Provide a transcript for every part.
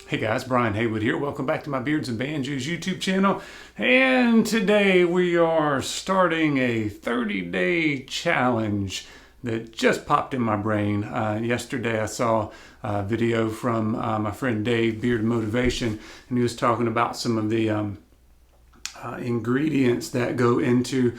Hey guys, Brian Haywood here. Welcome back to my Beards and Banjos YouTube channel. And today we are starting a 30-day challenge that just popped in my brain. Yesterday I saw a video from my friend Dave, Beard Motivation, and he was talking about some of the ingredients that go into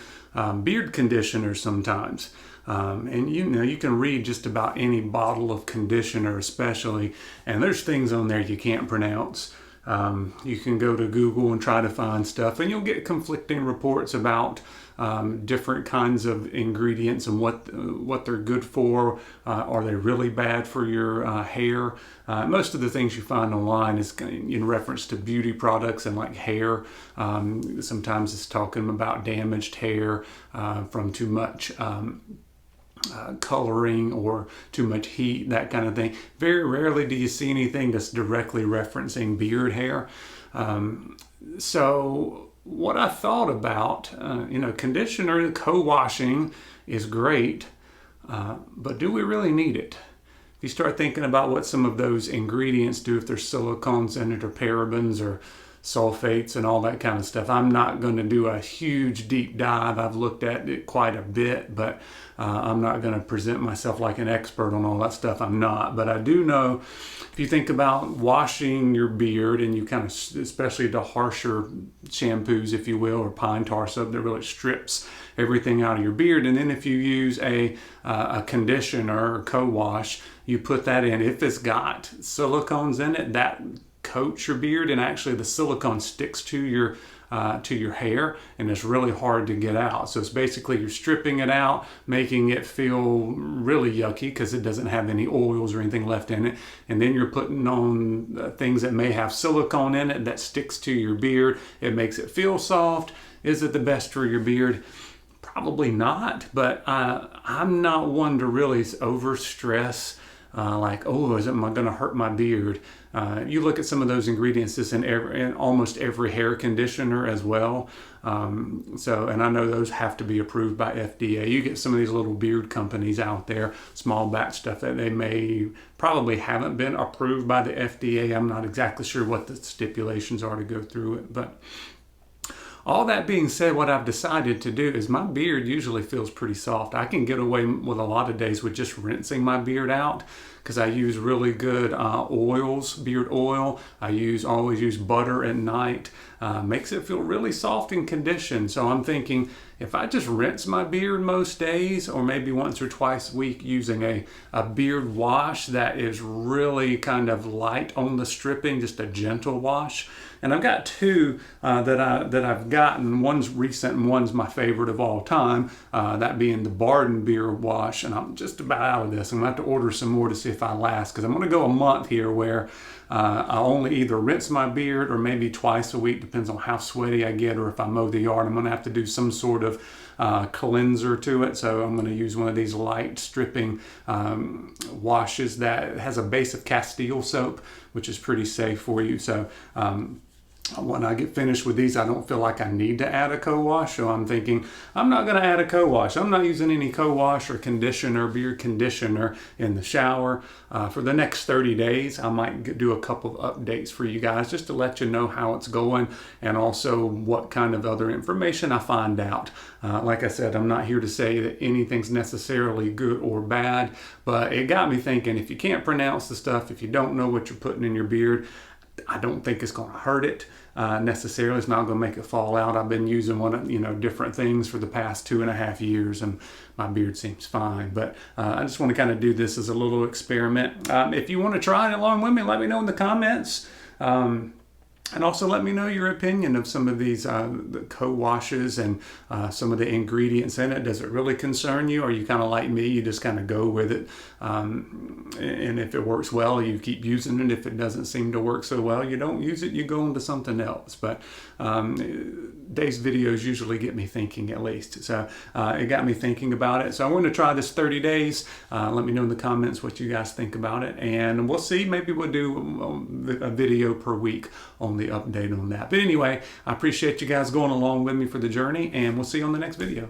beard conditioner sometimes. And you can read just about any bottle of conditioner especially, and there's things on there you can't pronounce. You can go to Google and try to find stuff, and you'll get conflicting reports about different kinds of ingredients and what they're good for. Are they really bad for your hair? Most of the things you find online is in reference to beauty products and like hair. Sometimes it's talking about damaged hair from too much coloring or too much heat, that kind of thing. Very rarely do you see anything that's directly referencing beard hair. So what I thought about, conditioner, co-washing is great, but do we really need it? If you start thinking about what some of those ingredients do, if there's silicones in it or parabens or sulfates and all that kind of stuff. I'm not going to do a huge deep dive. I've looked at it quite a bit, but I'm not going to present myself like an expert on all that stuff. I'm not. But I do know if you think about washing your beard, and you kind of, especially the harsher shampoos, if you will, or pine tar soap that really strips everything out of your beard. And then if you use a conditioner or co-wash, you put that in. If it's got silicones in it, that coats your beard, and actually the silicone sticks to your hair, and it's really hard to get out. So it's basically you're stripping it out, making it feel really yucky because it doesn't have any oils or anything left in it, and then you're putting on things that may have silicone in it that sticks to your beard. It makes it feel soft. Is it the best for your beard? Probably not, but I'm not one to really overstress. Like, oh, am I going to hurt my beard? You look at some of those ingredients, it's in almost every hair conditioner as well. And I know those have to be approved by FDA. You get some of these little beard companies out there, small batch stuff that they probably haven't been approved by the FDA. I'm not exactly sure what the stipulations are to go through it, but all that being said, what I've decided to do is my beard usually feels pretty soft. I can get away with a lot of days with just rinsing my beard out because I use really good oils, beard oil. I always use butter at night. Makes it feel really soft and conditioned. So I'm thinking if I just rinse my beard most days, or maybe once or twice a week using a beard wash that is really kind of light on the stripping, just a gentle wash. And I've got two that I've gotten. One's recent and one's my favorite of all time, that being the Barden beard wash. And I'm just about out of this. I'm going to have to order some more to see if I last, because I'm going to go a month here where I only either rinse my beard or maybe twice a week, depends on how sweaty I get, or if I mow the yard. I'm going to have to do some sort of cleanser to it. So I'm going to use one of these light stripping washes that has a base of Castile soap, which is pretty safe for you. So when I get finished with these, I don't feel like I need to add a co-wash. So I'm thinking I'm not going to add a co-wash. I'm not using any co-wash or conditioner, beard conditioner in the shower. For the next 30 days, I might do a couple of updates for you guys just to let you know how it's going, and also what kind of other information I find out. Like I said, I'm not here to say that anything's necessarily good or bad, but it got me thinking, if you can't pronounce the stuff, if you don't know what you're putting in your beard, I don't think it's going to hurt it necessarily. It's not going to make it fall out. I've been using different things for the past 2.5 years, and my beard seems fine. But I just want to kind of do this as a little experiment. If you want to try it along with me, let me know in the comments. And also let me know your opinion of some of these the co-washes and some of the ingredients in it. Does it really concern you? Or are you kind of like me, you just kind of go with it? And if it works well, you keep using it. If it doesn't seem to work so well, you don't use it, you go on to something else. But Dave's videos usually get me thinking, at least. So it got me thinking about it. So I want to try this 30 days. Let me know in the comments what you guys think about it. And we'll see. Maybe we'll do a video per week on the update on that. But anyway, I appreciate you guys going along with me for the journey, and we'll see you on the next video.